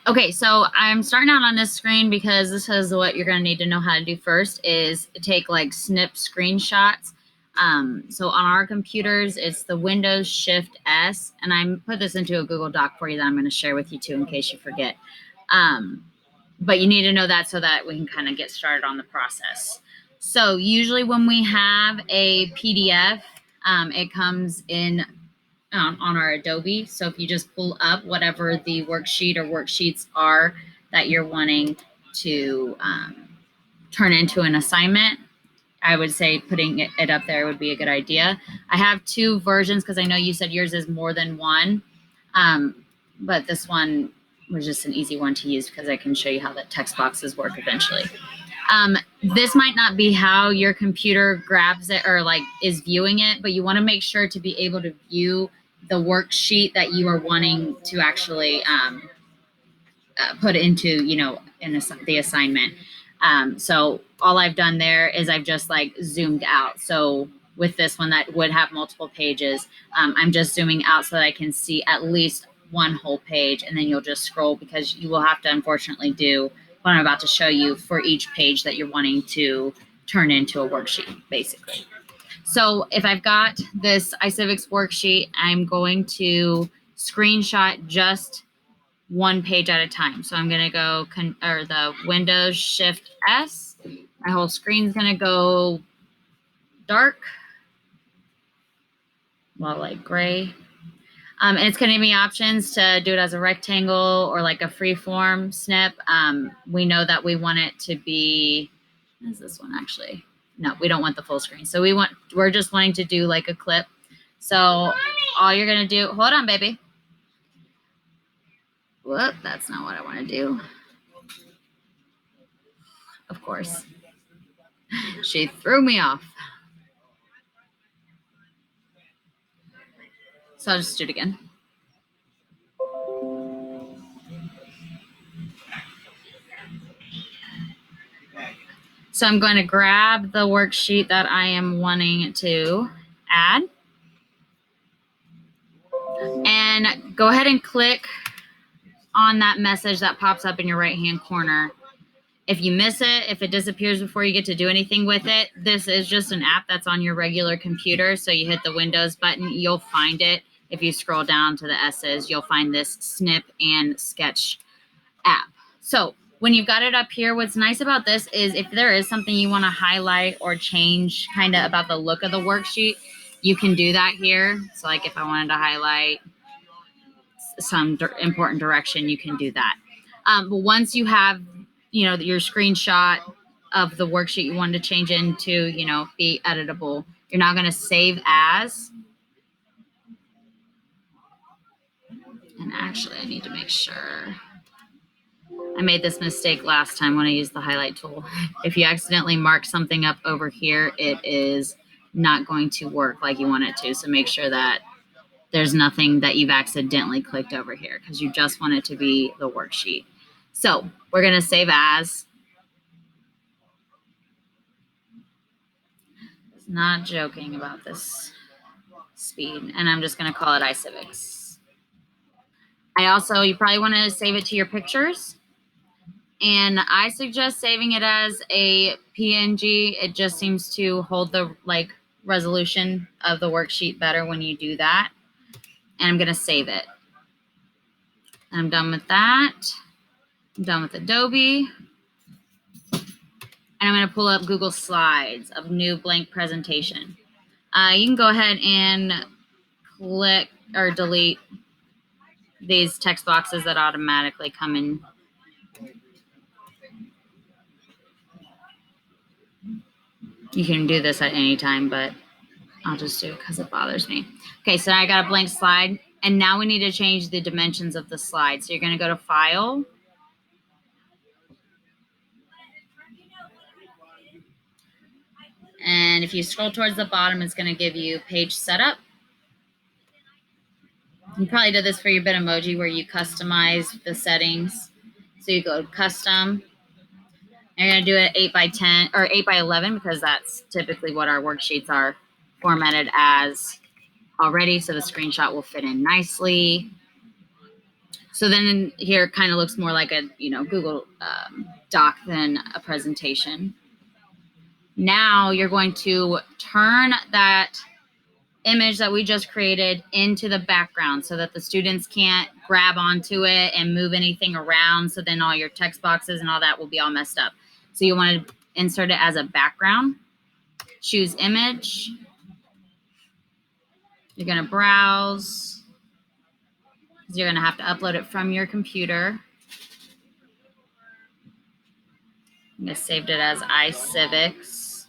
Okay, so I'm starting out on this screen because this is what you're going to need to know how to do first is take like snip screenshots. So on our computers, it's the Windows Shift S, and I put this into a Google Doc for you that I'm going to share with you too in case you forget. But you need to know that so that we can kind of get started on the process. So usually when we have a PDF, it comes in on our Adobe. So if you just pull up whatever the worksheet or worksheets are that you're wanting to turn into an assignment, I would say putting it up there would be a good idea. I have two versions because I know you said yours is more than one, but this one was just an easy one to use because I can show you how the text boxes work eventually. This might not be how your computer grabs it or like is viewing it, but you want to make sure to be able to view the worksheet that you are wanting to actually put into, in the assignment. So all I've done there is I've just like zoomed out. So with this one that would have multiple pages, I'm just zooming out so that I can see at least one whole page, and then you'll just scroll because you will have to unfortunately do what I'm about to show you for each page that you're wanting to turn into a worksheet, basically. So if I've got this iCivics worksheet, I'm going to screenshot just one page at a time. So I'm going to go the Windows Shift S. My whole screen's going to go dark, well, like gray. And it's going to give me options to do it as a rectangle or like a free form snip. We know that we want it to be, what is this one actually? No, we don't want the full screen. So we're just wanting to do like a clip. So all you're going to do, hold on, baby. Whoop, that's not what I want to do. Of course. She threw me off. So I'll just do it again. So I'm going to grab the worksheet that I am wanting to add. And go ahead and click on that message that pops up in your right-hand corner. If you miss it, if it disappears before you get to do anything with it, this is just an app that's on your regular computer. So you hit the Windows button, you'll find it. If you scroll down to the S's, you'll find this Snip and Sketch app. So when you've got it up here, what's nice about this is if there is something you want to highlight or change kind of about the look of the worksheet, you can do that here. So like if I wanted to highlight some important direction, you can do that. But once you have, your screenshot of the worksheet you wanted to change into, be editable, you're now going to save as. And actually, I need to make sure. I made this mistake last time when I used the highlight tool. If you accidentally mark something up over here, it is not going to work like you want it to. So make sure that there's nothing that you've accidentally clicked over here because you just want it to be the worksheet. So we're going to save as. Not joking about this speed. And I'm just going to call it iCivics. You probably want to save it to your pictures. And I suggest saving it as a PNG. It just seems to hold the resolution of the worksheet better when you do that. And I'm going to save it. I'm done with that. I'm done with Adobe. And I'm going to pull up Google Slides of new blank presentation. You can go ahead and click or delete these text boxes that automatically come in. You can do this at any time, but I'll just do it because it bothers me. Okay, so I got a blank slide, and now we need to change the dimensions of the slide. So you're going to go to File. And if you scroll towards the bottom, it's going to give you Page Setup. You probably did this for your Bitmoji where you customize the settings. So you go Custom. And you're going to do it 8 by 10 or 8 by 11 because that's typically what our worksheets are formatted as already. So the screenshot will fit in nicely. So So then here it kind of looks more like a, Google Doc than a presentation. Now you're going to turn that image that we just created into the background so that the students can't grab onto it and move anything around. So then all your text boxes and all that will be all messed up. So you want to insert it as a background. Choose image. You're going to browse. You're going to have to upload it from your computer. I just saved it as iCivics.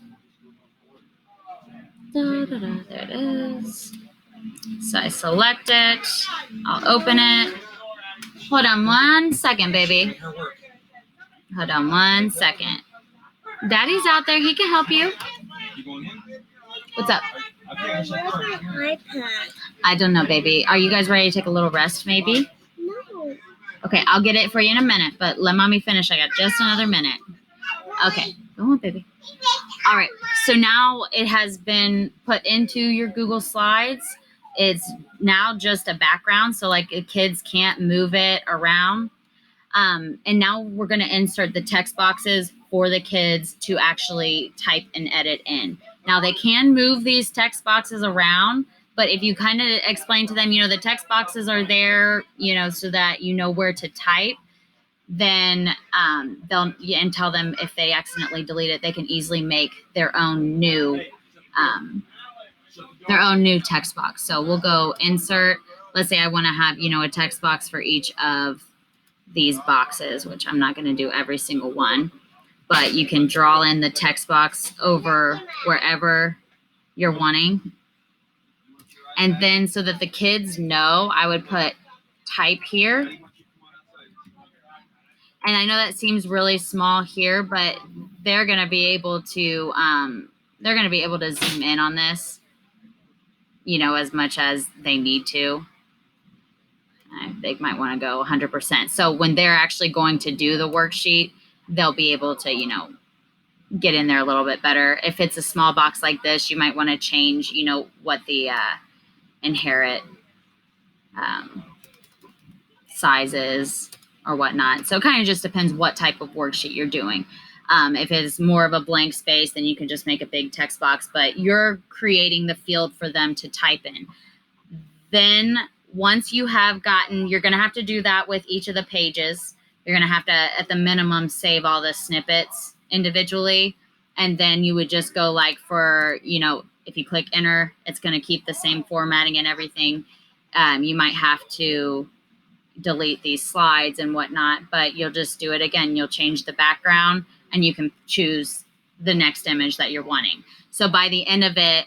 There it is. So I select it. I'll open it. Hold on 1 second, baby. Hold on 1 second. Daddy's out there. He can help you. What's up? Where's my iPad? I don't know, baby. Are you guys ready to take a little rest, maybe? No. Okay, I'll get it for you in a minute, but let mommy finish. I got just another minute. Okay, go on, baby. All right, so now it has been put into your Google Slides. It's now just a background, so like kids can't move it around. And now we're going to insert the text boxes for the kids to actually type and edit in. Now they can move these text boxes around, but if you kind of explain to them, the text boxes are there, so that you know where to type, then they'll, and tell them if they accidentally delete it, they can easily make their own new text box. So we'll go insert. Let's say I want to have, a text box for each of these boxes, which I'm not going to do every single one, but you can draw in the text box over wherever you're wanting. And then so that the kids know, I would put type here. And I know that seems really small here, but they're going to be able to zoom in on this, as much as they need to. They might want to go 100%. So when they're actually going to do the worksheet, they'll be able to, get in there a little bit better. If it's a small box like this, you might want to change, what the inherit size is or whatnot. So it kind of just depends what type of worksheet you're doing. If it's more of a blank space, then you can just make a big text box, but you're creating the field for them to type in. Then once you have gotten, you're going to have to do that with each of the pages. You're going to have to, at the minimum, save all the snippets individually. And then you would just go like for, if you click enter, it's going to keep the same formatting and everything. You might have to delete these slides and whatnot, but you'll just do it again. You'll change the background and you can choose the next image that you're wanting. So by the end of it,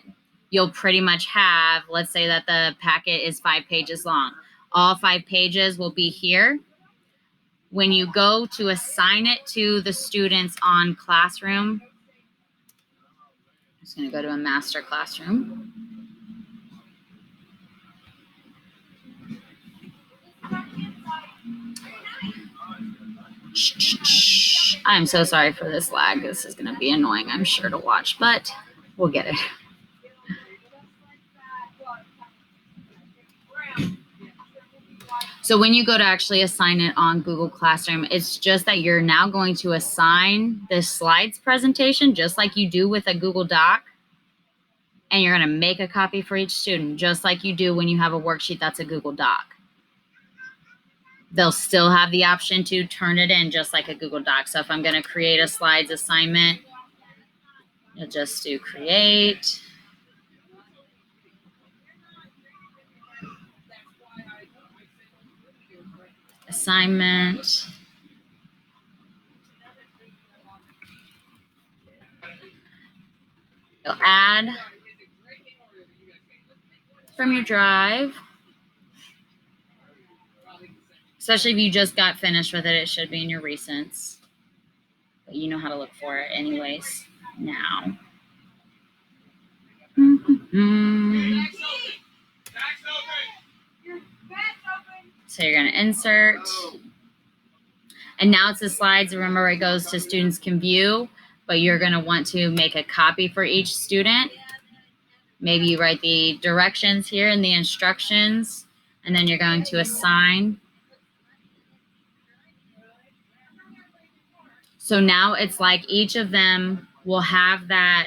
you'll pretty much have, let's say that the packet is 5 pages long. All 5 pages will be here. When you go to assign it to the students on Classroom, I'm just going to go to a master classroom. I'm so sorry for this lag. This is going to be annoying, I'm sure, to watch, but we'll get it. So when you go to actually assign it on Google Classroom, it's just that you're now going to assign the slides presentation just like you do with a Google Doc. And you're going to make a copy for each student, just like you do when you have a worksheet that's a Google Doc. They'll still have the option to turn it in just like a Google Doc. So if I'm going to create a slides assignment, you'll just do create. Assignment. You'll add from your drive. Especially if you just got finished with it, it should be in your recents. But you know how to look for it anyways now. So you're going to insert. And now it's the slides. Remember, it goes to students can view, but you're going to want to make a copy for each student. Maybe you write the directions here and the instructions, and then you're going to assign. So now it's like each of them will have that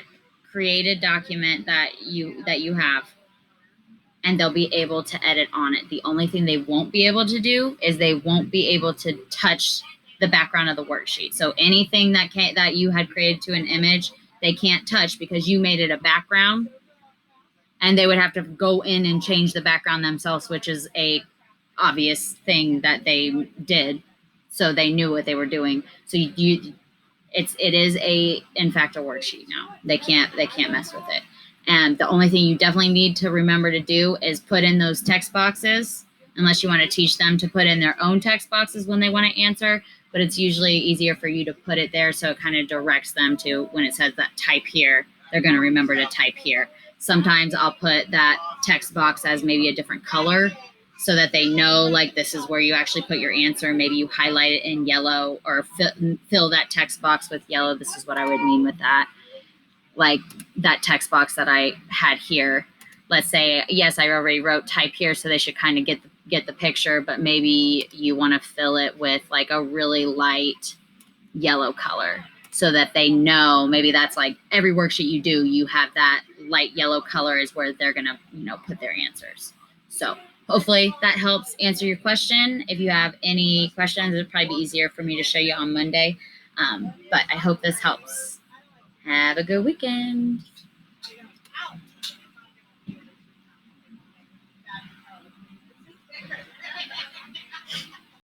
created document that you have, and they'll be able to edit on it. The only thing they won't be able to do is they won't be able to touch the background of the worksheet. So anything that you had created to an image, they can't touch because you made it a background, and they would have to go in and change the background themselves, which is a obvious thing that they did. So they knew what they were doing. So it is in fact a worksheet now. They can't mess with it. And the only thing you definitely need to remember to do is put in those text boxes, unless you want to teach them to put in their own text boxes when they want to answer. But it's usually easier for you to put it there, so it kind of directs them to, when it says that type here, they're going to remember to type here. Sometimes I'll put that text box as maybe a different color, so that they know, like, this is where you actually put your answer. Maybe you highlight it in yellow, or fill that text box with yellow. This is what I would mean with that. Like that text box that I had here. Let's say, yes, I already wrote type here, so they should kind of get the picture, but maybe you want to fill it with like a really light yellow color, so that they know. Maybe that's like every worksheet you do, you have that light yellow color is where they're going to, put their answers. So hopefully that helps answer your question. If you have any questions, it'd probably be easier for me to show you on Monday. But I hope this helps. Have a good weekend.